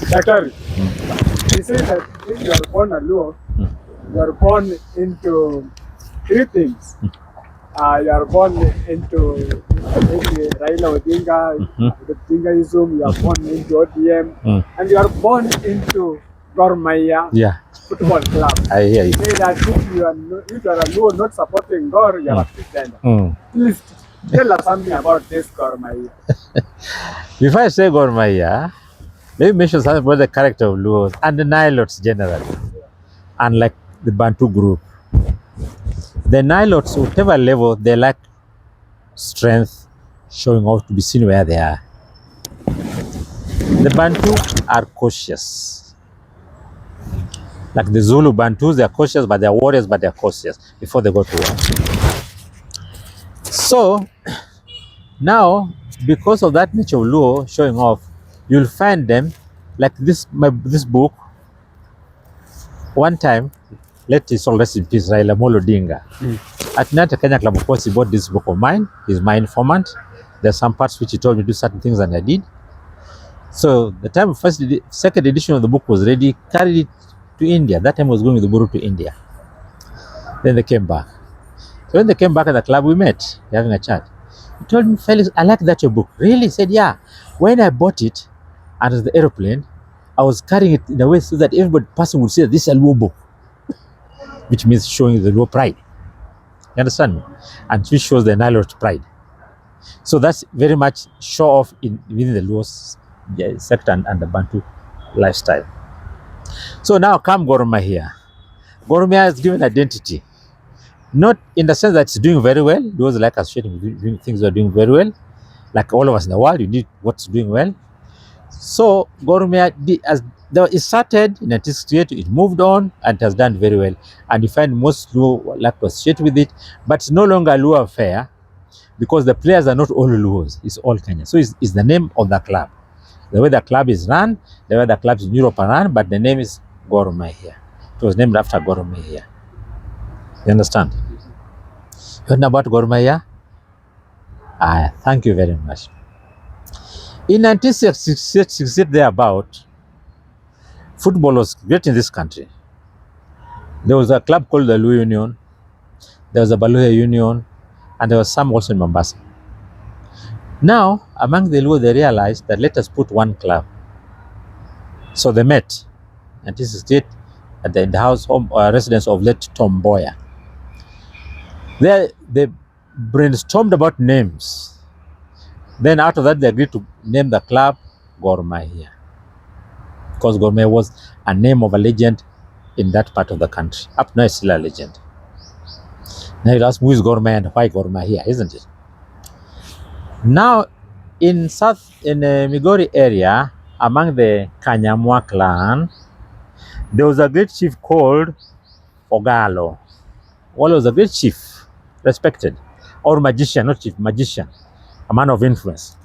Daktari, he said that if you are born a Luo, you are born into three things. You are born into maybe Raila Odinga, the Odingaism, you are born into ODM, and you are born into Gor Mahia Yeah, Football Club. I hear you. Say that if you are a Luo not supporting Gor, you are a pretender. Please tell us something about this Gor Mahia. Before I say Gor Mahia, let me mention something about the character of Luos and the Nilotes generally, unlike the Bantu group. The Nilotes, whatever level, they lack strength, showing off to be seen where they are. The Bantu are cautious. Like the Zulu Bantus, they are cautious, but they are warriors, but they are cautious before they go to war. So now, because of that nature of Luo showing off, you'll find them like this book. One time, let his soul rest in peace, Raila Amolo Odinga. At Nata Kenya Club, of course, he bought this book of mine. He's my informant. There's some parts which he told me to do certain things, and I did. So the time second edition of the book was ready, carried it to India. That time I was going with the Guru to India. Then they came back. So when they came back at the club, we met, having a chat. He told me, Felix, I like that your book. Really? He said, yeah. When I bought it under the aeroplane, I was carrying it in a way so that everybody passing would say this is a Luo book, which means showing the Luo pride. You understand me? And which shows the Nilote pride. So that's very much show off within the Luo sector and the Bantu lifestyle. So now come Gor Mahia. Gor Mahia is given identity. Not in the sense that it's doing very well. Those like associating things are doing very well. Like all of us in the world, you need what's doing well. So Gor Mahia, it started in 1968, it moved on and it has done very well. And you find most Luo like to associate with it, but it's no longer Luo affair because the players are not all Luos, it's all Kenya. So it's the name of the club. The way the club is run, the way the clubs in Europe are run, but the name is Gor Mahia. It was named after Gor Mahia. You understand? You know about Gor Mahia? Thank you very much. In 1968 thereabout, football was great in this country. There was a club called the Luo Union, there was a Baluya Union, and there was some also in Mombasa. Now, among the Luo, they realized that let us put one club. So they met in 1968 at the residence of late Tom Mboya. There, they brainstormed about names. Then out of that, they agreed to name the club Gor Mahia, because Gor Mahia was a name of a legend in that part of the country. Up now, it's still a legend. Now you'll ask, who is Gor Mahia and why Gor Mahia, isn't it? Now, in Migori area, among the Kanyamwa clan, there was a great chief called Ogalo. Ogalo was a great chief, respected, or magician, not chief, magician, a man of influence,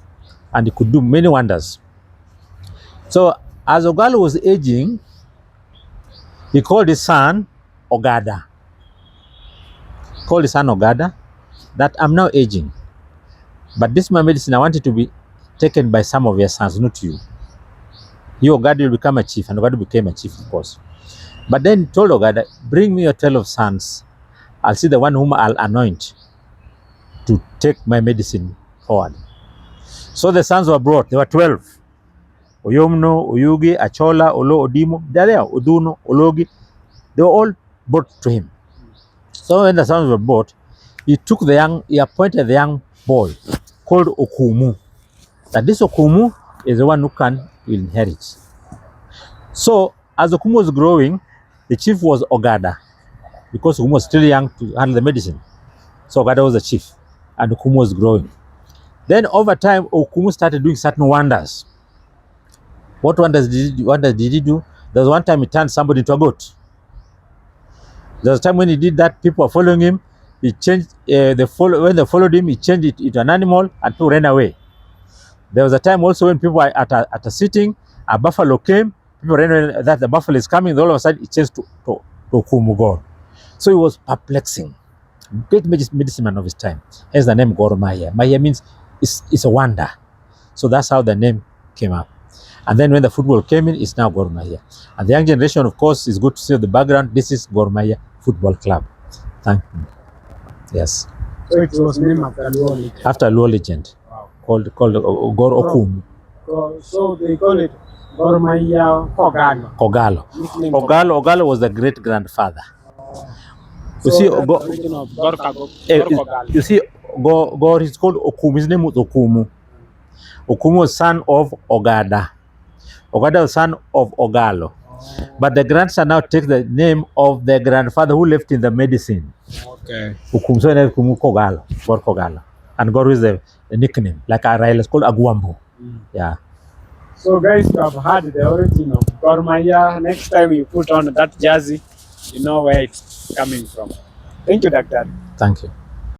and he could do many wonders. So as Ogalo was aging, he called his son Ogada. Called his son Ogada, that I'm now aging, but this my medicine, I want it to be taken by some of your sons, not you. You, Ogada, will become a chief, and Ogada became a chief, of course. But then he told Ogada, bring me your 12 sons. I'll see the one whom I'll anoint to take my medicine forward. So the sons were brought. There were 12. Oyomno, Oyugi, Achola, Olo, Odimo, they're there, Oduno, Ologi. They were all brought to him. So when the sons were brought, he appointed the young boy called Okumu. That this Okumu is the one who can inherit. So as Okumu was growing, the chief was Ogada, because Okumu was still young to handle the medicine. So Ogada was the chief, and Okumu was growing. Then over time, Okumu started doing certain wonders. What wonders did he do? There was one time he turned somebody into a goat. There was a time when he did that, people were following him. He changed, when they followed him, he changed it into an animal and people ran away. There was a time also when people were at a sitting, a buffalo came, people ran away, that the buffalo is coming, all of a sudden it changed to Okumu God. So he was perplexing. Great medicine man of his time. Hence the name Gor Mahia. Mahia means it's a wonder. So that's how the name came up. And then when the football came in, it's now Gor Mahia. And the young generation, of course, is good to see the background. This is Gor Mahia Football Club. Thank you. Yes. So it was named after Luo legend. After Luo legend, Wow. called Gor Okumu So they call it Gor Mahia Kogalo. Ogalo. Nickname Ogalo was the great grandfather. You So see, that's Go- the origin of Gor Eh, Kogalo. you see, Gor is called Okumu. His name was Okumu. Okumu was son of Ogada. Ogada was son of Ogalo. But the grandson now takes the name of the grandfather who left in the medicine. Okay. Okumu, so Okumu Kogalo, Gor Kogalo. And Gor is the nickname, like Arail is called Aguambo. Yeah. So guys, you have heard the origin of Gor Mahia. Next time you put on that jersey, you know where it's coming from. Thank you, Doctor. Thank you.